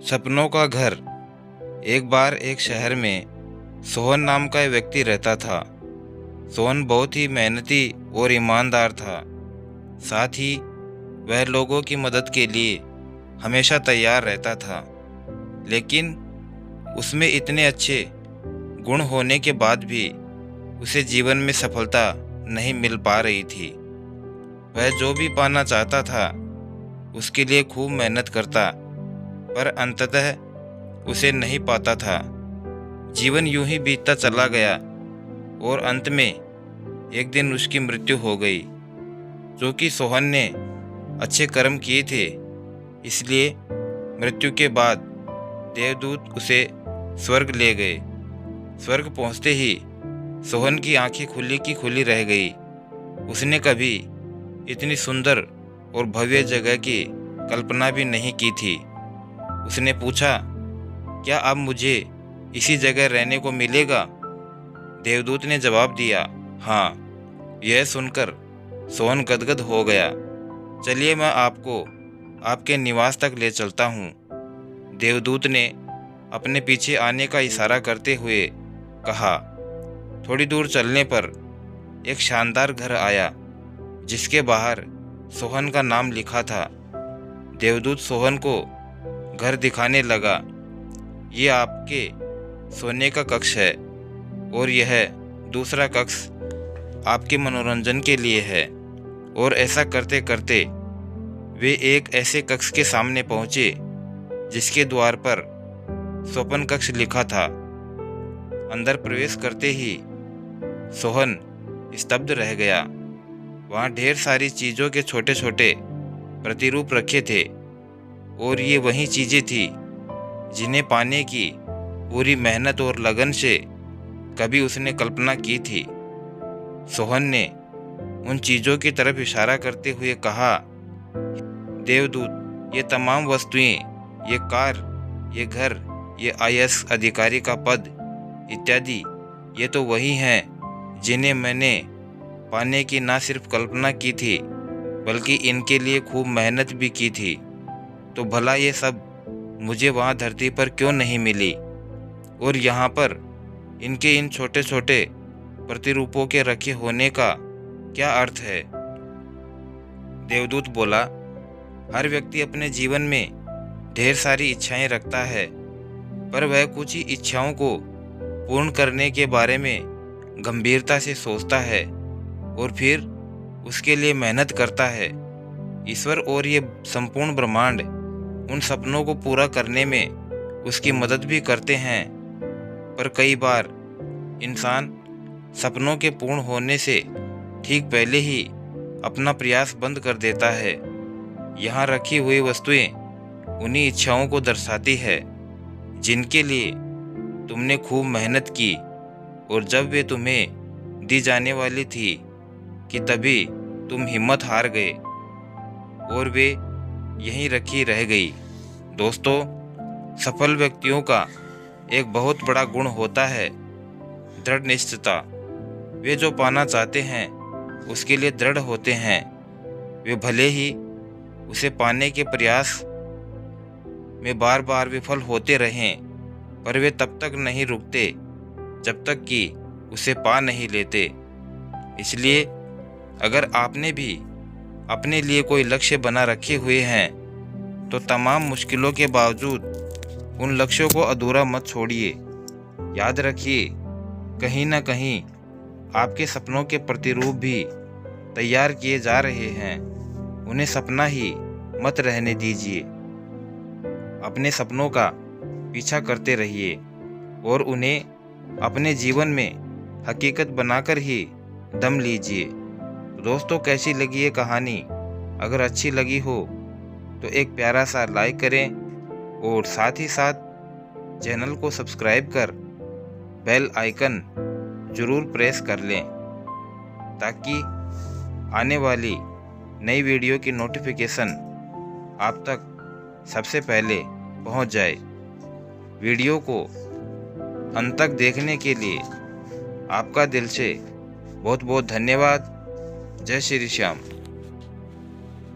सपनों का घर। एक बार एक शहर में सोहन नाम का एक व्यक्ति रहता था। सोहन बहुत ही मेहनती और ईमानदार था। साथ ही वह लोगों की मदद के लिए हमेशा तैयार रहता था। लेकिन उसमें इतने अच्छे गुण होने के बाद भी उसे जीवन में सफलता नहीं मिल पा रही थी। वह जो भी पाना चाहता था उसके लिए खूब मेहनत करता, पर अंततः उसे नहीं पाता था। जीवन यूं ही बीतता चला गया और अंत में एक दिन उसकी मृत्यु हो गई। क्योंकि सोहन ने अच्छे कर्म किए थे, इसलिए मृत्यु के बाद देवदूत उसे स्वर्ग ले गए। स्वर्ग पहुंचते ही सोहन की आंखें खुली की खुली रह गई। उसने कभी इतनी सुंदर और भव्य जगह की कल्पना भी नहीं की थी। उसने पूछा, क्या अब मुझे इसी जगह रहने को मिलेगा? देवदूत ने जवाब दिया, हाँ। यह सुनकर सोहन गदगद हो गया। चलिए मैं आपको आपके निवास तक ले चलता हूँ। देवदूत ने अपने पीछे आने का इशारा करते हुए कहा। थोड़ी दूर चलने पर एक शानदार घर आया, जिसके बाहर सोहन का नाम लिखा था। देवदूत सोहन को घर दिखाने लगा। ये आपके सोने का कक्ष है और यह दूसरा कक्ष आपके मनोरंजन के लिए है। और ऐसा करते करते वे एक ऐसे कक्ष के सामने पहुंचे जिसके द्वार पर स्वपन कक्ष लिखा था। अंदर प्रवेश करते ही सोहन स्तब्ध रह गया। वहाँ ढेर सारी चीज़ों के छोटे छोटे प्रतिरूप रखे थे और ये वही चीज़ें थी जिन्हें पाने की पूरी मेहनत और लगन से कभी उसने कल्पना की थी। सोहन ने उन चीज़ों की तरफ इशारा करते हुए कहा, देवदूत, ये तमाम वस्तुएं, ये कार, ये घर, ये आईएएस अधिकारी का पद इत्यादि, ये तो वही हैं जिन्हें मैंने पाने की ना सिर्फ कल्पना की थी बल्कि इनके लिए खूब मेहनत भी की थी। तो भला ये सब मुझे वहाँ धरती पर क्यों नहीं मिली? और यहाँ पर इनके इन छोटे छोटे प्रतिरूपों के रखे होने का क्या अर्थ है? देवदूत बोला, हर व्यक्ति अपने जीवन में ढेर सारी इच्छाएं रखता है, पर वह कुछ ही इच्छाओं को पूर्ण करने के बारे में गंभीरता से सोचता है और फिर उसके लिए मेहनत करता है। ईश्वर और ये संपूर्ण ब्रह्मांड उन सपनों को पूरा करने में उसकी मदद भी करते हैं। पर कई बार इंसान सपनों के पूर्ण होने से ठीक पहले ही अपना प्रयास बंद कर देता है। यहाँ रखी हुई वस्तुएं उन्हीं इच्छाओं को दर्शाती है जिनके लिए तुमने खूब मेहनत की, और जब वे तुम्हें दी जाने वाली थी कि तभी तुम हिम्मत हार गए और वे यहीं रखी रह गई। दोस्तों, सफल व्यक्तियों का एक बहुत बड़ा गुण होता है दृढ़ निश्चयता। वे जो पाना चाहते हैं उसके लिए दृढ़ होते हैं। वे भले ही उसे पाने के प्रयास में बार बार विफल होते रहें, पर वे तब तक नहीं रुकते जब तक कि उसे पा नहीं लेते। इसलिए अगर आपने भी अपने लिए कोई लक्ष्य बना रखे हुए हैं तो तमाम मुश्किलों के बावजूद उन लक्ष्यों को अधूरा मत छोड़िए। याद रखिए, कहीं ना कहीं आपके सपनों के प्रतिरूप भी तैयार किए जा रहे हैं। उन्हें सपना ही मत रहने दीजिए। अपने सपनों का पीछा करते रहिए और उन्हें अपने जीवन में हकीकत बनाकर ही दम लीजिए। दोस्तों, कैसी लगी ये कहानी? अगर अच्छी लगी हो तो एक प्यारा सा लाइक करें और साथ ही साथ चैनल को सब्सक्राइब कर बेल आइकन ज़रूर प्रेस कर लें, ताकि आने वाली नई वीडियो की नोटिफिकेशन आप तक सबसे पहले पहुंच जाए। वीडियो को अंत तक देखने के लिए आपका दिल से बहुत बहुत धन्यवाद। जय श्री श्याम।